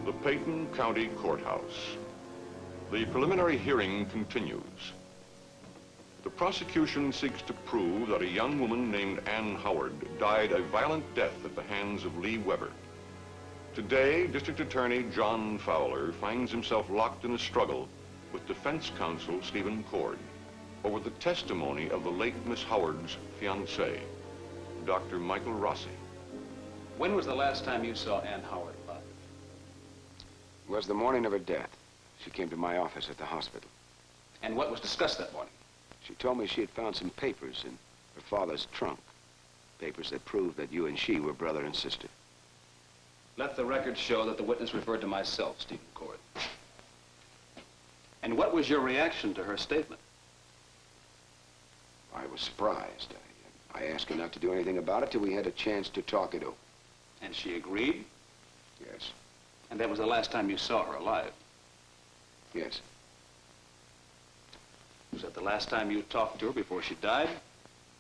The Peyton County Courthouse. The preliminary hearing continues. The prosecution seeks to prove that a young woman named Ann Howard died a violent death at the hands of Lee Weber. Today, District Attorney John Fowler finds himself locked in a struggle with defense counsel Stephen Cord over the testimony of the late Miss Howard's fiancé, Dr. Michael Rossi. When was the last time you saw Ann Howard alive? It was the morning of her death. She came to my office at the hospital. And what was discussed that morning? She told me she had found some papers in her father's trunk. Papers that proved that you and she were brother and sister. Let the record show that the witness referred to myself, Stephen Cord. And what was your reaction to her statement? I was surprised. I asked her not to do anything about it till we had a chance to talk it over. And she agreed? Yes. And that was the last time you saw her alive? Yes. Was that the last time you talked to her before she died?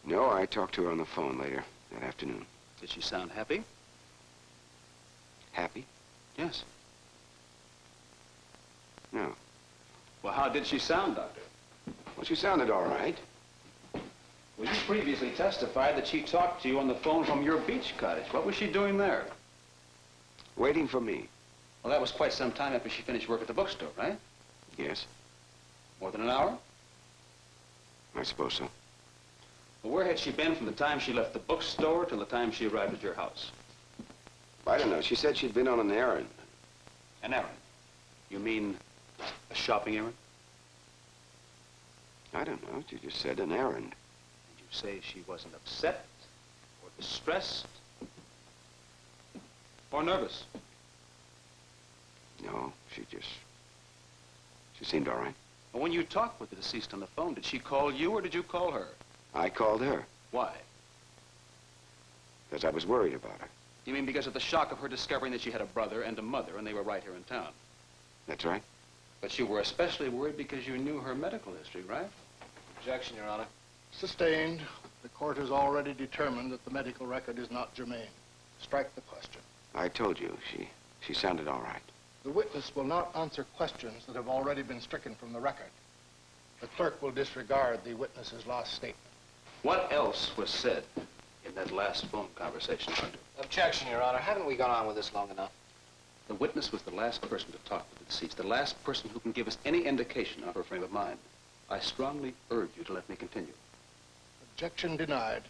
No, I talked to her on the phone later that afternoon. Did she sound happy? Happy? Yes. No. Well, how did she sound, Doctor? Well, she sounded all right. Well, you previously testified that she talked to you on the phone from your beach cottage. What was she doing there? Waiting for me. Well, that was quite some time after she finished work at the bookstore, right? Yes. More than an hour? I suppose so. Well, where had she been from the time she left the bookstore till the time she arrived at your house? I don't know. She said she'd been on an errand. An errand? You mean a shopping errand? I don't know. She just said an errand. Did you say she wasn't upset or distressed or nervous? No, she seemed all right. Well, when you talked with the deceased on the phone, did she call you or did you call her? I called her. Why? Because I was worried about her. You mean because of the shock of her discovering that she had a brother and a mother and they were right here in town? That's right. But you were especially worried because you knew her medical history, right? Objection, Your Honor. Sustained. The court has already determined that the medical record is not germane. Strike the question. I told you, she sounded all right. The witness will not answer questions that have already been stricken from the record. The clerk will disregard the witness's last statement. What else was said in that last phone conversation, Doctor? Objection, Your Honor. Haven't we gone on with this long enough? The witness was the last person to talk with the deceased, the last person who can give us any indication of her frame of mind. I strongly urge you to let me continue. Objection denied.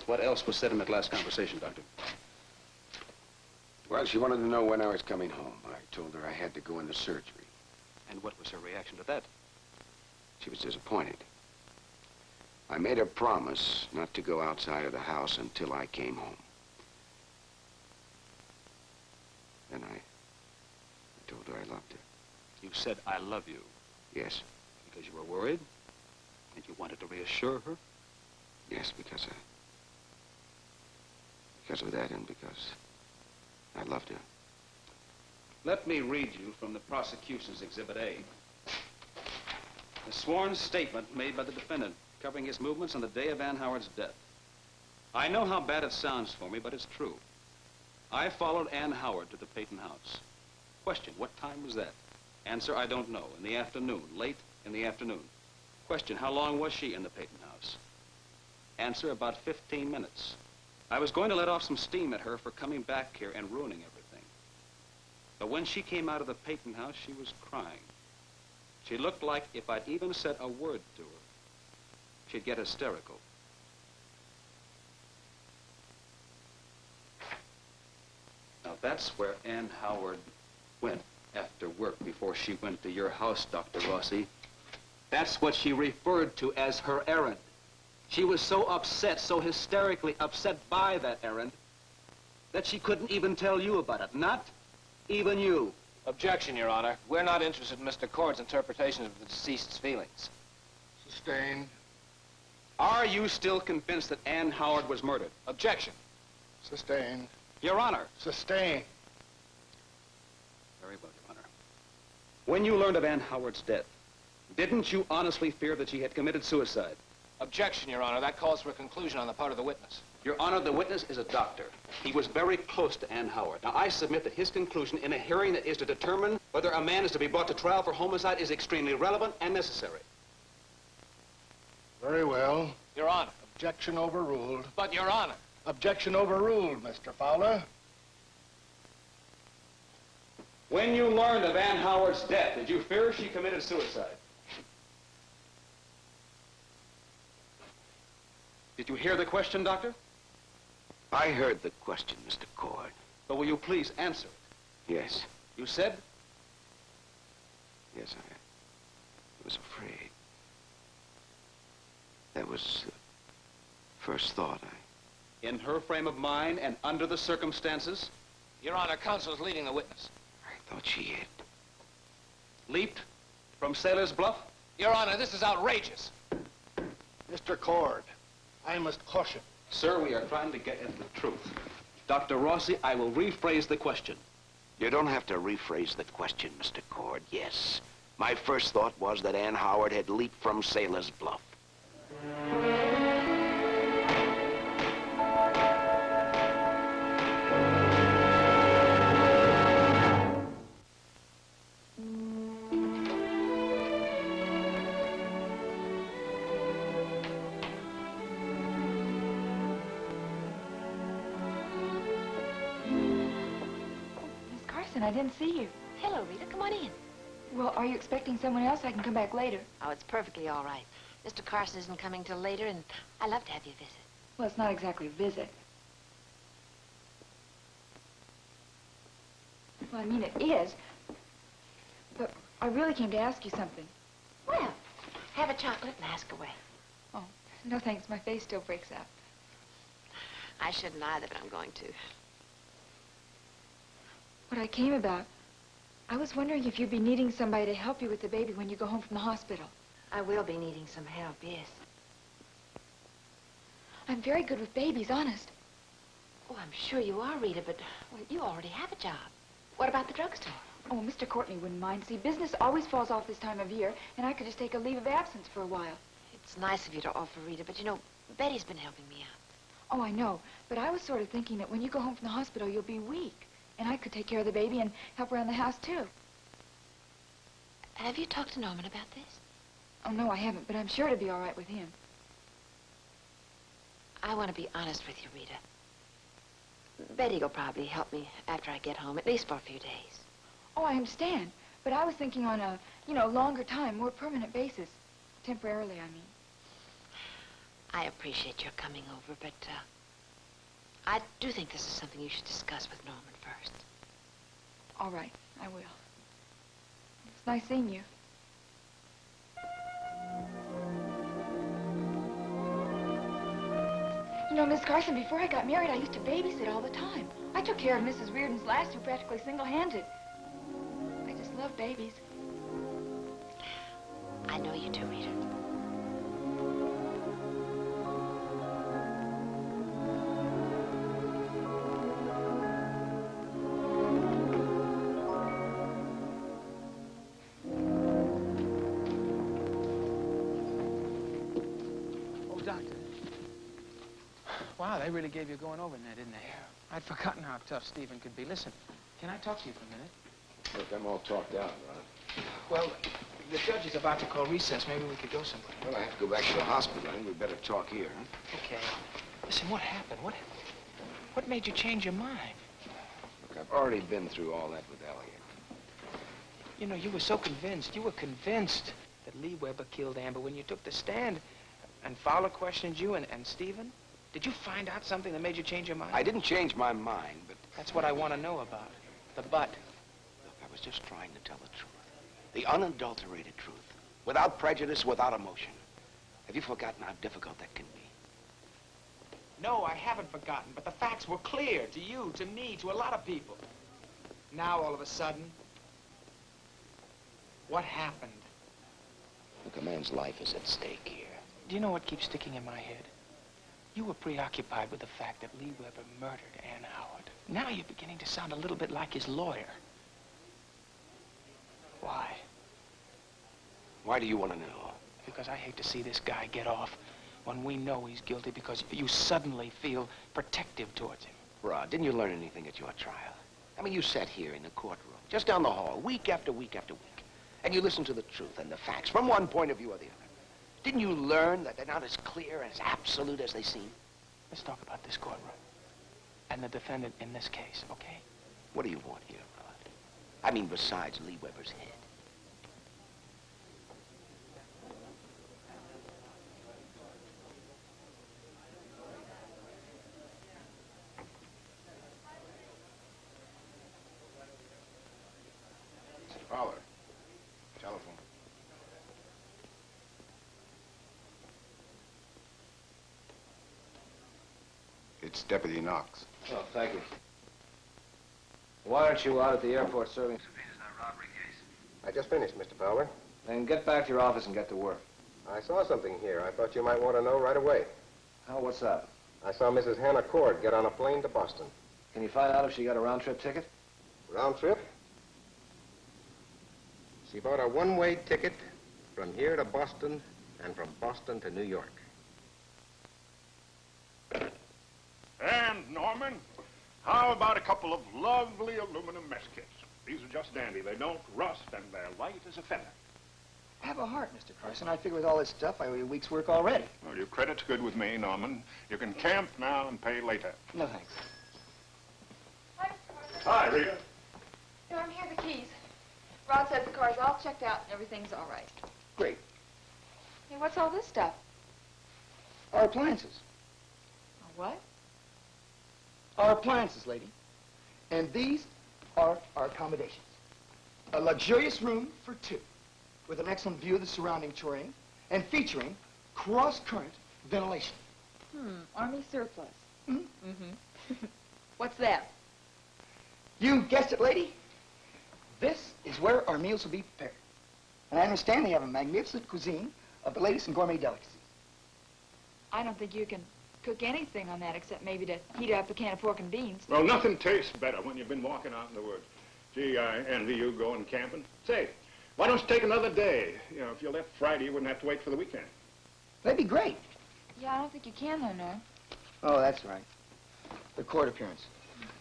What else was said in that last conversation, Doctor? Well, she wanted to know when I was coming home. I told her I had to go into surgery. And what was her reaction to that? She was disappointed. I made her promise not to go outside of the house until I came home. Then I told her I loved her. You said, I love you. Yes. Because you were worried? And you wanted to reassure her? Yes, because of that and because I loved her. Let me read you from the prosecution's Exhibit A. A sworn statement made by the defendant covering his movements on the day of Ann Howard's death. I know how bad it sounds for me, but it's true. I followed Ann Howard to the Peyton house. Question, what time was that? Answer, I don't know. In the afternoon, late in the afternoon. Question, how long was she in the Peyton house? Answer, about 15 minutes. I was going to let off some steam at her for coming back here and ruining everything. But when she came out of the Peyton house, she was crying. She looked like if I'd even said a word to her, she'd get hysterical. Now that's where Ann Howard went after work before she went to your house, Dr. Rossi. That's what she referred to as her errand. She was so upset, so hysterically upset by that errand, that she couldn't even tell you about it. Not even you. Objection, Your Honor. We're not interested in Mr. Cord's interpretation of the deceased's feelings. Sustained. Are you still convinced that Ann Howard was murdered? Objection. Sustained. Your Honor. Sustained. Very well, Your Honor. When you learned of Ann Howard's death, didn't you honestly fear that she had committed suicide? Objection, Your Honor. That calls for a conclusion on the part of the witness. Your Honor, the witness is a doctor. He was very close to Ann Howard. Now, I submit that his conclusion in a hearing that is to determine whether a man is to be brought to trial for homicide is extremely relevant and necessary. Very well. Your Honor. Objection overruled. But, Your Honor. Objection overruled, Mr. Fowler. When you learned of Ann Howard's death, did you fear she committed suicide? Did you hear the question, Doctor? I heard the question, Mr. Cord. But will you please answer it? Yes. You said? Yes, I was afraid. That was the first thought. In her frame of mind and under the circumstances, Your Honor, counsel's leading the witness. I thought she had. leaped from Sailor's Bluff? Your Honor, this is outrageous. Mr. Cord, I must caution. Sir, we are trying to get at the truth. Dr. Rossi, I will rephrase the question. You don't have to rephrase the question, Mr. Cord. Yes. My first thought was that Ann Howard had leaped from Sailor's Bluff. I didn't see you. Hello, Rita. Come on in. Well, are you expecting someone else? I can come back later. Oh, it's perfectly all right. Mr. Carson isn't coming till later, and I love to have you visit. Well, it's not exactly a visit. Well, I mean, it is. But I really came to ask you something. Well, have a chocolate and ask away. Oh, no thanks. My face still breaks out. I shouldn't either, but I'm going to. What I came about, I was wondering if you'd be needing somebody to help you with the baby when you go home from the hospital. I will be needing some help, yes. I'm very good with babies, honest. Oh, I'm sure you are, Rita, but well, you already have a job. What about the drugstore? Oh, Mr. Courtney wouldn't mind. See, business always falls off this time of year, and I could just take a leave of absence for a while. It's nice of you to offer, Rita, but you know, Betty's been helping me out. Oh, I know, but I was sort of thinking that when you go home from the hospital, you'll be weak. And I could take care of the baby and help around the house, too. Have you talked to Norman about this? Oh, no, I haven't, but I'm sure it'd be all right with him. I want to be honest with you, Rita. Betty will probably help me after I get home, at least for a few days. Oh, I understand. But I was thinking on a, longer time, more permanent basis. Temporarily, I mean. I appreciate your coming over, but, I do think this is something you should discuss with Norman first. All right, I will. It's nice seeing you. You know, Miss Carson, before I got married, I used to babysit all the time. I took care of Mrs. Reardon's last two practically single-handed. I just love babies. I know you do, Rita. Wow, they really gave you going over in there, didn't they? I'd forgotten how tough Stephen could be. Listen, can I talk to you for a minute? Look, I'm all talked out, Ron. Well, the judge is about to call recess. Maybe we could go somewhere. Well, I have to go back to the hospital. I think we better talk here, huh? Okay. Listen, what happened? What made you change your mind? Look, I've already been through all that with Elliot. You know, you were so convinced. You were convinced that Lee Weber killed Amber when you took the stand. And Fowler questioned you and Stephen. Did you find out something that made you change your mind? I didn't change my mind, but... That's what I want to know about. The but. Look, I was just trying to tell the truth. The unadulterated truth. Without prejudice, without emotion. Have you forgotten how difficult that can be? No, I haven't forgotten, but the facts were clear to you, to me, to a lot of people. Now, all of a sudden, what happened? Look, a man's life is at stake here. Do you know what keeps sticking in my head? You were preoccupied with the fact that Lee Weber murdered Ann Howard. Now you're beginning to sound a little bit like his lawyer. Why? Why do you want to know? Because I hate to see this guy get off when we know he's guilty because you suddenly feel protective towards him. Rod, didn't you learn anything at your trial? I mean, you sat here in the courtroom, just down the hall, week after week after week, and you listened to the truth and the facts from one point of view or the other. Didn't you learn that they're not as clear and as absolute as they seem? Let's talk about this courtroom and the defendant in this case, okay? What do you want here, Rod? I mean, besides Lee Weber's head. Fowler. Telephone. It's Deputy Knox. Oh, thank you. Why aren't you out at the airport serving subpoenas on a robbery case? I just finished, Mr. Fowler. Then get back to your office and get to work. I saw something here I thought you might want to know right away. Oh, what's that? I saw Mrs. Hannah Cord get on a plane to Boston. Can you find out if she got a round-trip ticket? Round trip? She bought a one-way ticket from here to Boston and from Boston to New York. And, Norman, how about a couple of lovely aluminum mess kits? These are just dandy. They don't rust, and they're light as a feather. Have a heart, Mr. Carson. I figure with all this stuff, I owe you a week's work already. Well, your credit's good with me, Norman. You can camp now and pay later. No, thanks. Hi, Mr. Carson. Hi, Rita. Norm, here are the keys. Rod says the car's all checked out and everything's all right. Great. Hey, what's all this stuff? Our appliances. What? Our appliances, lady. And these are our accommodations. A luxurious room for two, with an excellent view of the surrounding terrain, and featuring cross-current ventilation. Army surplus. Hmm? Mm-hmm. What's that? You guessed it, lady. This is where our meals will be prepared. And I understand they have a magnificent cuisine of the latest in gourmet delicacies. I don't think you can cook anything on that except maybe to heat up a can of pork and beans. Well, nothing tastes better when you've been walking out in the woods. Gee, I envy you going camping. Say, why don't you take another day? You know, if you left Friday, you wouldn't have to wait for the weekend. That'd be great. Yeah, I don't think you can, though, Norm. Oh, that's right. The court appearance.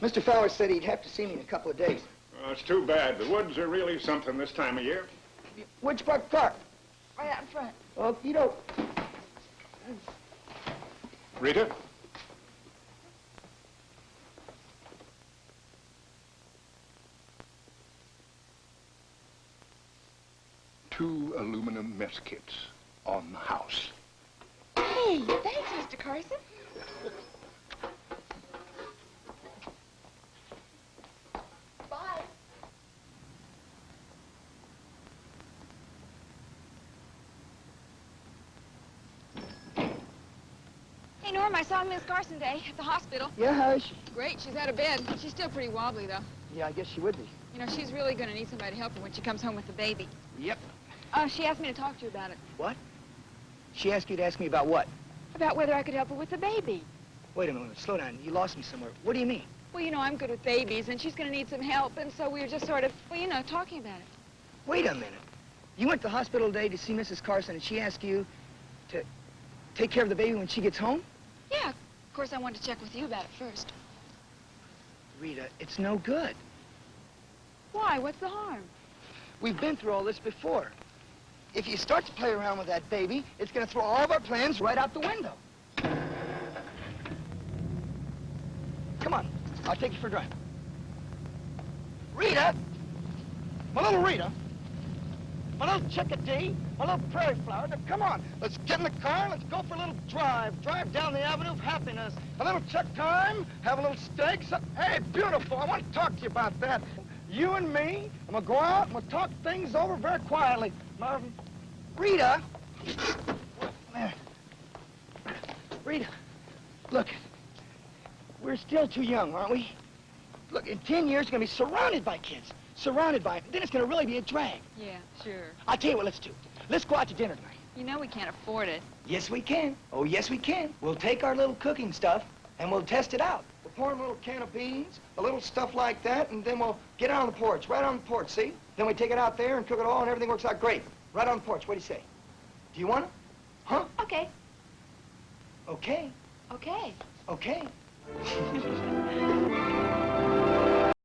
Mr. Fowler said he'd have to see me in a couple of days. Well, it's too bad. The woods are really something this time of year. Where'd you park the car? Right out in front. Okie doke. Rita? Two aluminum mess kits on the house. Hey, thanks, Mr. Carson. Bye. Hey, Norm, I saw Miss Carson today at the hospital. Yeah, how is she? Great, she's out of bed. She's still pretty wobbly, though. Yeah, I guess she would be. You know, she's really going to need somebody to help her when she comes home with the baby. Yep. She asked me to talk to you about it. What? She asked you to ask me about what? About whether I could help her with the baby. Wait a minute, slow down. You lost me somewhere. What do you mean? Well, you know, I'm good with babies, and she's going to need some help, and so we were just sort of, well, you know, talking about it. Wait a minute. You went to the hospital today to see Mrs. Carson, and she asked you to take care of the baby when she gets home? Yeah, of course I wanted to check with you about it first. Rita, it's no good. Why? What's the harm? We've been through all this before. If you start to play around with that baby, it's going to throw all of our plans right out the window. Come on, I'll take you for a drive. Rita! My little Rita! My little chickadee! My little prairie flower! Now, come on, let's get in the car and let's go for a little drive. Drive down the Avenue of Happiness. A little check time, have a little steak. Hey, beautiful, I want to talk to you about that. You and me, I'm going to go out and we'll talk things over very quietly. Marvin, Rita! There. Rita, look, we're still too young, aren't we? Look, in 10 years, we're going to be surrounded by kids. Surrounded by them. Then it's going to really be a drag. Yeah, sure. I'll tell you what let's do. Let's go out to dinner tonight. You know we can't afford it. Yes, we can. Oh, yes, we can. We'll take our little cooking stuff and we'll test it out. We'll pour in a little can of beans, a little stuff like that, and then we'll get out on the porch, right on the porch, see? Then we take it out there and cook it all, and everything works out great. Right on the porch. What do you say? Do you want it? Huh? Okay. Okay. Okay. Okay.